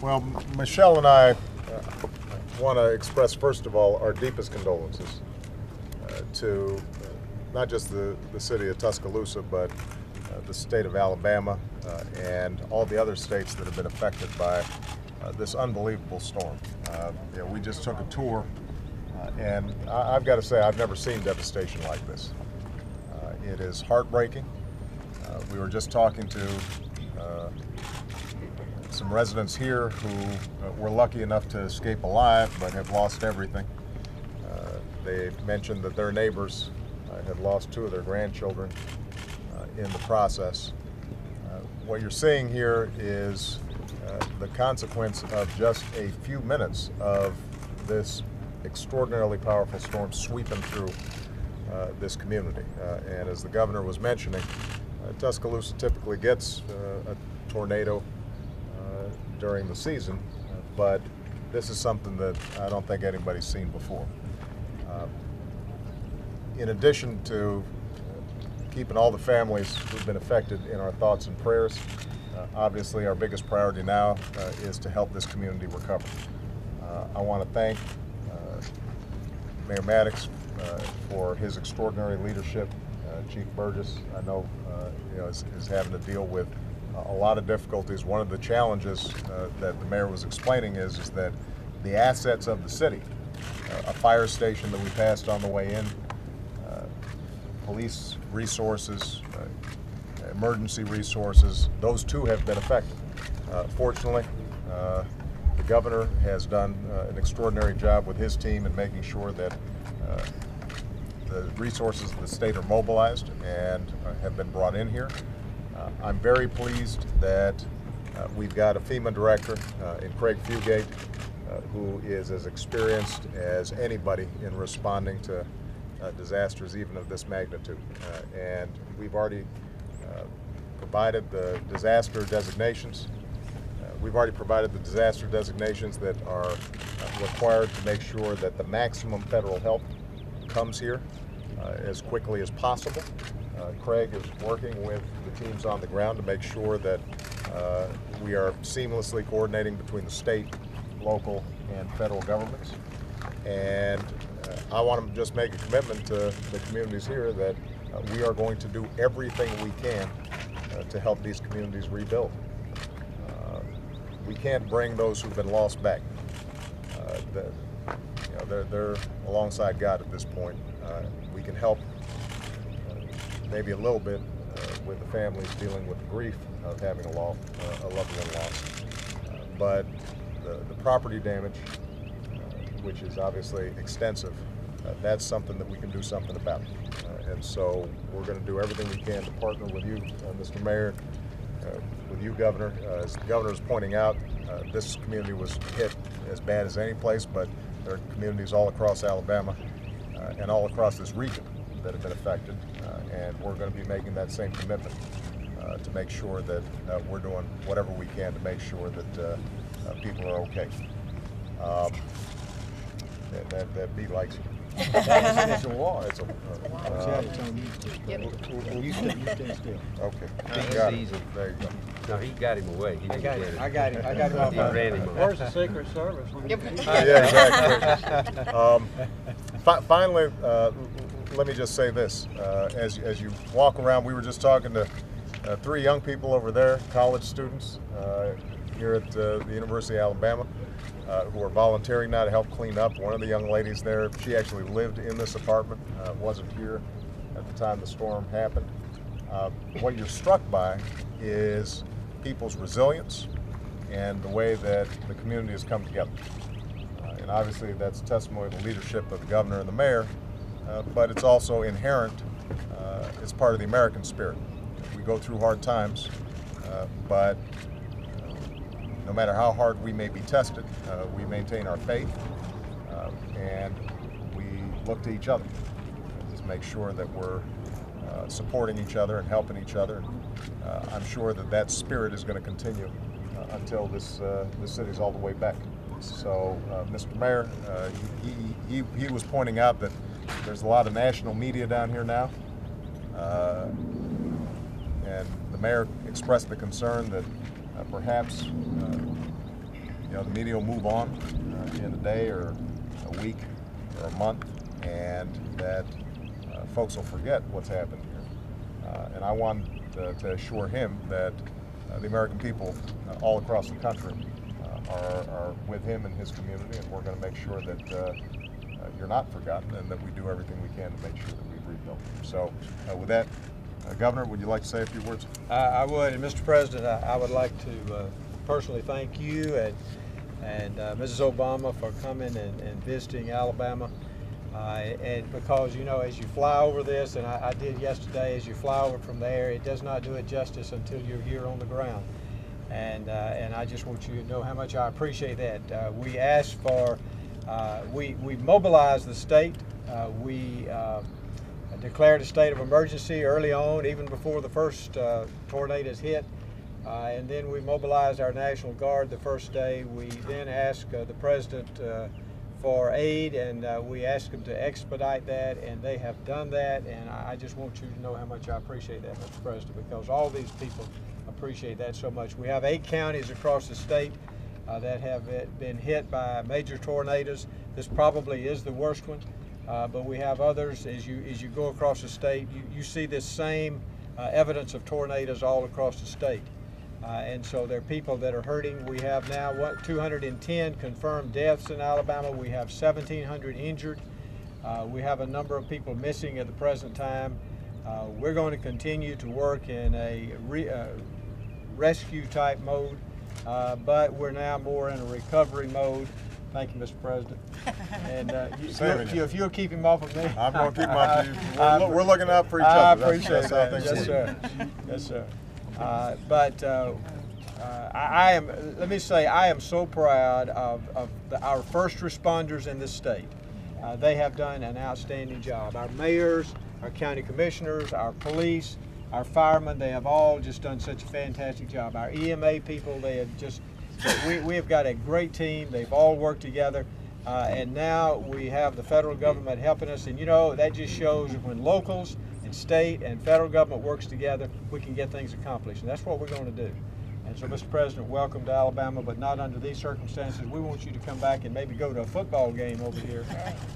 Well, Michelle and I want to express, first of all, our deepest condolences to not just the city of Tuscaloosa, but the state of Alabama and all the other states that have been affected by this unbelievable storm. We just took a tour, and I've got to say, I've never seen devastation like this. It is heartbreaking. We were just talking to some residents here who were lucky enough to escape alive but have lost everything. They mentioned that their neighbors have lost 2 of their grandchildren in the process. What you're seeing here is the consequence of just a few minutes of this extraordinarily powerful storm sweeping through this community. And as the governor was mentioning, Tuscaloosa typically gets a tornado during the season, but this is something that I don't think anybody's seen before. In addition to keeping all the families who've been affected in our thoughts and prayers, obviously our biggest priority now is to help this community recover. I want to thank Mayor Maddox for his extraordinary leadership. Chief Burgess, I know, is having to deal with a lot of difficulties. One of the challenges that the mayor was explaining is that the assets of the city, a fire station that we passed on the way in, police resources, emergency resources, those too have been affected. Fortunately, the governor has done an extraordinary job with his team in making sure that the resources of the state are mobilized and have been brought in here. I'm very pleased that we've got a FEMA director in Craig Fugate who is as experienced as anybody in responding to disasters even of this magnitude. And we've already provided the disaster designations. We've already provided the disaster designations that are required to make sure that the maximum federal help comes here as quickly as possible. Craig is working with the teams on the ground to make sure that we are seamlessly coordinating between the state, local, and federal governments. And I want to just make a commitment to the communities here that we are going to do everything we can to help these communities rebuild. We can't bring those who've been lost back. They're alongside God at this point. We can help maybe a little bit with the families dealing with the grief of having a loved one lost. But the property damage, which is obviously extensive, that's something that we can do something about. And so we're going to do everything we can to partner with you, Mr. Mayor, with you, Governor. As the Governor is pointing out, this community was hit as bad as any place, but there are communities all across Alabama and all across this region that have been affected. And we're going to be making that same commitment to make sure that we're doing whatever we can to make sure that people are okay. That bee likes you. It's a wall. It's a. You stay still. Okay. Got it. There you go. No, he got him away. I got him off. He ran him away. Where's the Secret Service? Yeah, exactly. Finally, let me just say this. As you walk around, we were just talking to 3 young people over there, college students here at the University of Alabama, who are volunteering now to help clean up. One of the young ladies there, she actually lived in this apartment, wasn't here at the time the storm happened. What you're struck by is people's resilience and the way that the community has come together. And obviously that's testimony to the leadership of the governor and the mayor, but it's also inherent as part of the American spirit. We go through hard times, but no matter how hard we may be tested, we maintain our faith and we look to each other to make sure that we're supporting each other and helping each other. I'm sure that spirit is going to continue until this city's all the way back. So, Mr. Mayor, he was pointing out that there's a lot of national media down here now, and the mayor expressed the concern that perhaps the media will move on in a day or a week or a month, and that folks will forget what's happened here. And I want to assure him that the American people all across the country are with him and his community, and we're going to make sure that you're not forgotten, and that we do everything we can to make sure that we've rebuilt. So with that, Governor, would you like to say a few words? I would, and Mr. President, I would like to personally thank you and Mrs. Obama for coming and visiting Alabama. And because, as you fly over this, and I did yesterday, as you fly over from there, it does not do it justice until you're here on the ground. And I just want you to know how much I appreciate that. We asked for, we mobilized the state. We declared a state of emergency early on, even before the first tornadoes hit. And then we mobilized our National Guard the first day. We then asked the President for aid, and we asked them to expedite that, and they have done that. And I just want you to know how much I appreciate that, Mr. President, because all these people appreciate that so much. We have 8 counties across the state that have been hit by major tornadoes. This probably is the worst one, but we have others. As you go across the state, you see this same evidence of tornadoes all across the state. And so there are people that are hurting. We have now 210 confirmed deaths in Alabama. We have 1,700 injured. We have a number of people missing at the present time. We're going to continue to work in a rescue type mode, but we're now more in a recovery mode. Thank you, Mr. President. And if you'll keep him off of me. I'm going to keep him off of you. We're looking out for each other. I appreciate that. Yes, work. sir. Yes, sir. But I am. Let me say, I am so proud of our first responders in this state. They have done an outstanding job. Our mayors, our county commissioners, our police, our firemen, they have all just done such a fantastic job. Our EMA people, they have just. We have got a great team. They've all worked together. And now we have the federal government helping us. And that just shows that when locals and state and federal government works together, we can get things accomplished. And that's what we're going to do. And so, Mr. President, welcome to Alabama, but not under these circumstances. We want you to come back and maybe go to a football game over here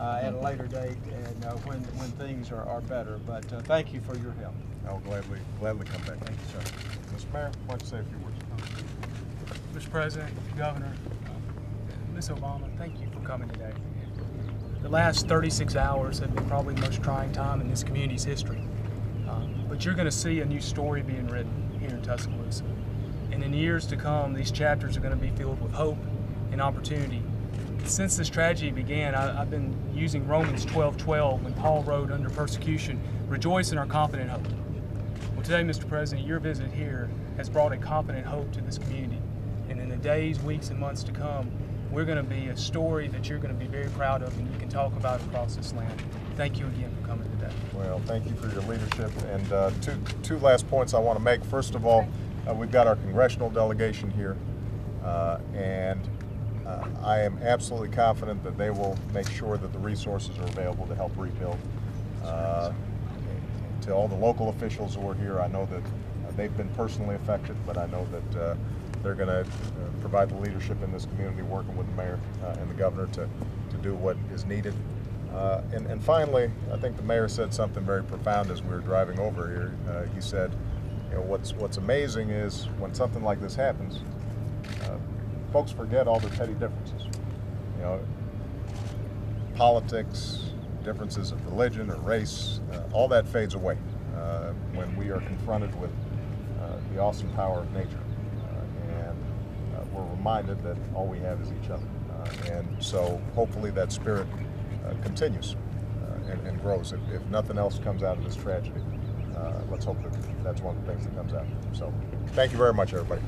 at a later date, and when things are better. But thank you for your help. I'll gladly come back. Thank you, sir. Mr. Mayor, why don't you say a few words? Mr. President, Governor, Ms. Obama, thank you for coming today. The last 36 hours have been probably the most trying time in this community's history. But you're going to see a new story being written here in Tuscaloosa. And in years to come, these chapters are going to be filled with hope and opportunity. Since this tragedy began, I've been using Romans 12:12 when Paul wrote under persecution, rejoice in our confident hope. Well, today, Mr. President, your visit here has brought a confident hope to this community. And in the days, weeks, and months to come, we're going to be a story that you're going to be very proud of and you can talk about across this land. Thank you again for coming today. Well, thank you for your leadership. And two last points I want to make. First of all, we've got our congressional delegation here, and I am absolutely confident that they will make sure that the resources are available to help rebuild. To all the local officials who are here, I know that they've been personally affected, but I know that they're going to provide the leadership in this community, working with the mayor and the governor to do what is needed. And finally, I think the mayor said something very profound as we were driving over here. He said, what's amazing is when something like this happens, folks forget all their petty differences. Politics, differences of religion or race, all that fades away when we are confronted with the awesome power of nature. We're reminded that all we have is each other. And so hopefully that spirit continues and grows. If nothing else comes out of this tragedy, let's hope that that's one of the things that comes out. So thank you very much, everybody.